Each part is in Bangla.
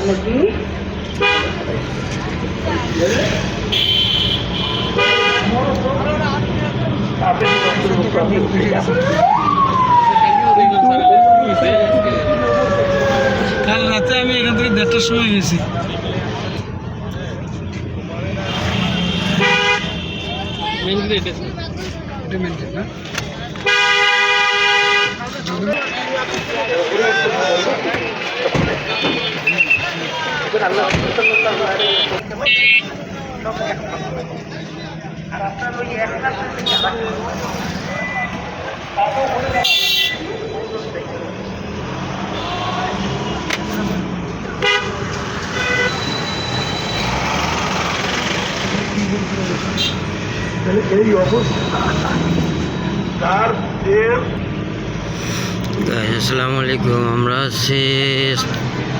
নাকি কাল রাতে আমি এখান থেকে 1:30টার সময় গেছি। এই অবস্থা তার আসসালামু আলাইকুম। আমরা আছি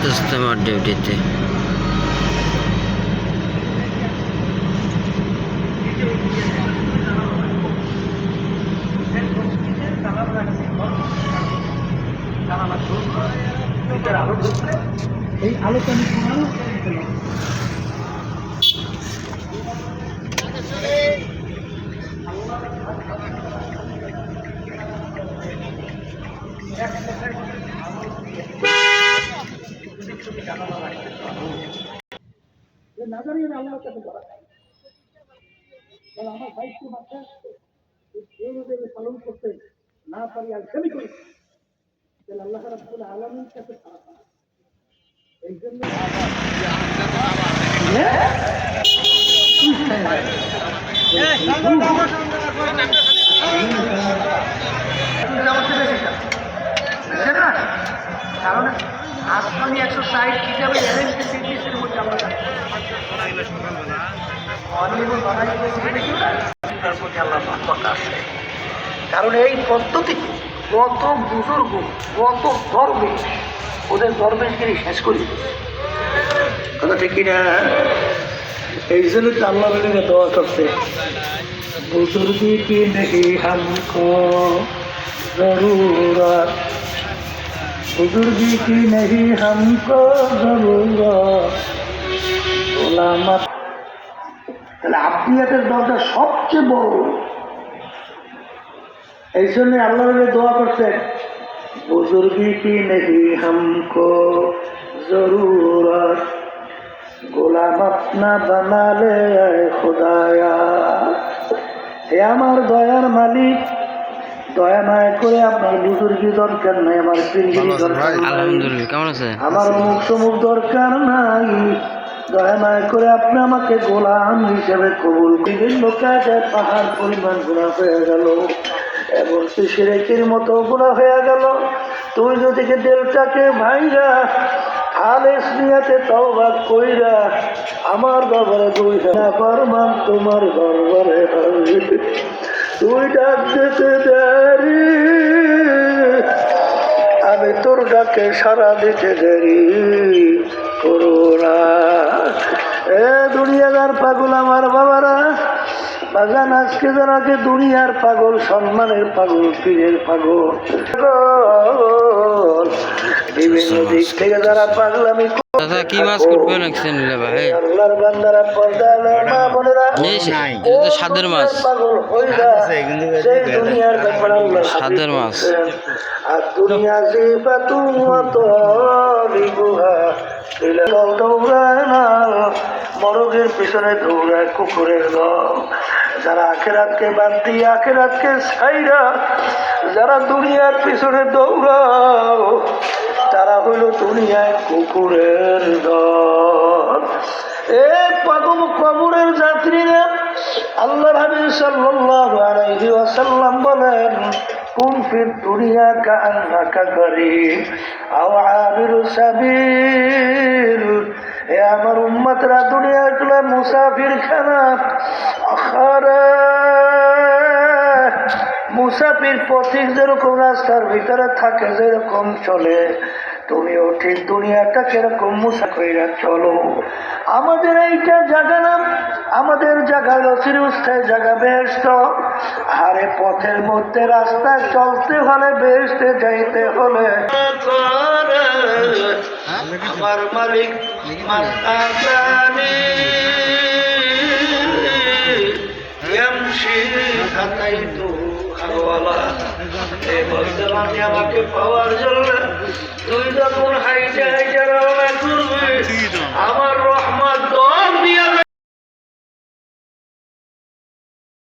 ইজতেমার ডিউটিতে। এই আলোচনা আল্লাহর কাছে করা যায়। আমার দায়িত্ব মাথায় পালন করতে না পারি আর আমি করি তাহলে আল্লাহ রাব্বুল আলামিনের কাছে খারাপ হয়। এই জন্য কারণ আসমানি 160 হিসাবে এর মধ্যে আমরা কারণ এই পদ্ধতিতে কত বুজুর্গ কত গর্বে ওদের গর্বেশগিরি শেষ করে দিচ্ছে কথা ঠিক কিনা। এই জন্য তো আল্লাহ বলে দোয়া করছে বুজুর্গি কি নেই হামকো জরুরত বুজুর্গি কি নেই হামকো জরুরত ওলামা। তাহলে আত্মীয়তার দরজা সবচেয়ে বড়। এই জন্য আল্লাহ দোয়া করছেন বুজুর্গি কি নেই হামকো জরুরত গোলাম আপনা বানালে খোদায়া। হে আমার দয়ার মালিক, দয়া মায়া করে আপনার বুজুর্গি দরকার নাই, আমার পিঙ্গিরি দরকার নাই, আমার অমুক তমুক দরকার নাই। দয়া মায়া করে আপনি আমাকে গোলাম হিসেবে কবুল। বিভিন্ন কাজে পাহাড় পরিমাণ গুণা হয়ে গেল এবং শিরকের মতো গুণা হয়ে গেল। তুই যদি দিলটাকে ভাইরা খালেস নিয়াতে তওবা কইরা আমার দরবারে দুই ফরমান তোমার দরবারে তুই ডাক দিতে দেরি, আমি তোর ডাকে সারা দিতে দেরি করোনা। এ দুনিয়াদার পাগল আমার বাবারা বাগান, আজকে যারাকে দুনিয়ার পাগল, সম্মানের পাগল, পীরের পাগল, বিভিন্ন দিক থেকে যারা পাগলামি কি মাছ করবে লাগছেন ভাই? আল্লাহর বান্দারা পর্দা মা বোনেরা সাদের মাছ, পাগল হইরা সেই দুনিয়ার ব্যাপার আল্লাহ সাদের মাছ। আর দুনিয়া জিবাতু ওয়াতালিবুহা ইলা দৌড়ায় না, মরগের পিছনে দৌড়ায় কুকুরের দল। যারা আখিরাতকে বাদ দিয়ে আখিরাতকে ছাইরা যারা দুনিয়ার পিছনে দৌড়াও তারা হইল দুনিয়ায় কুকুরের দল। এ পাগল কবরের যাত্রীরা, আল্লাহর হাবিব সাল্লাল্লাহু আলাইহি ওয়াসাল্লাম বলেন কুন ফিদ দুনিয়া কাআন্নাকা গরীব আও আবিরু সাবিল। এ আমার উম্মতরা, দুনিয়া গুলা মুসাফির খানা। আখারে মুসাফির পথিক যেরকম রাস্তার ভিতরে থাকে, যেরকম চলে, তুমিও ঠিক দুনিয়াটা কিরকম মুসা কইরা চলো। আমাদের এইটা জায়গা না, আমাদের জায়গা হলো চিরস্থায়ী জায়গা বেহেশত। আরে পথের মধ্যে রাস্তায় চলতে হলে, বেহেশতে যাইতে হলে আমার মালিক মাতানি ইয়ামশি হাতাইতু হাওয়ালা এই বলতে আমাকে পাওয়ার জন্য তুই যখন হাইটে হাইটে রওনা করবি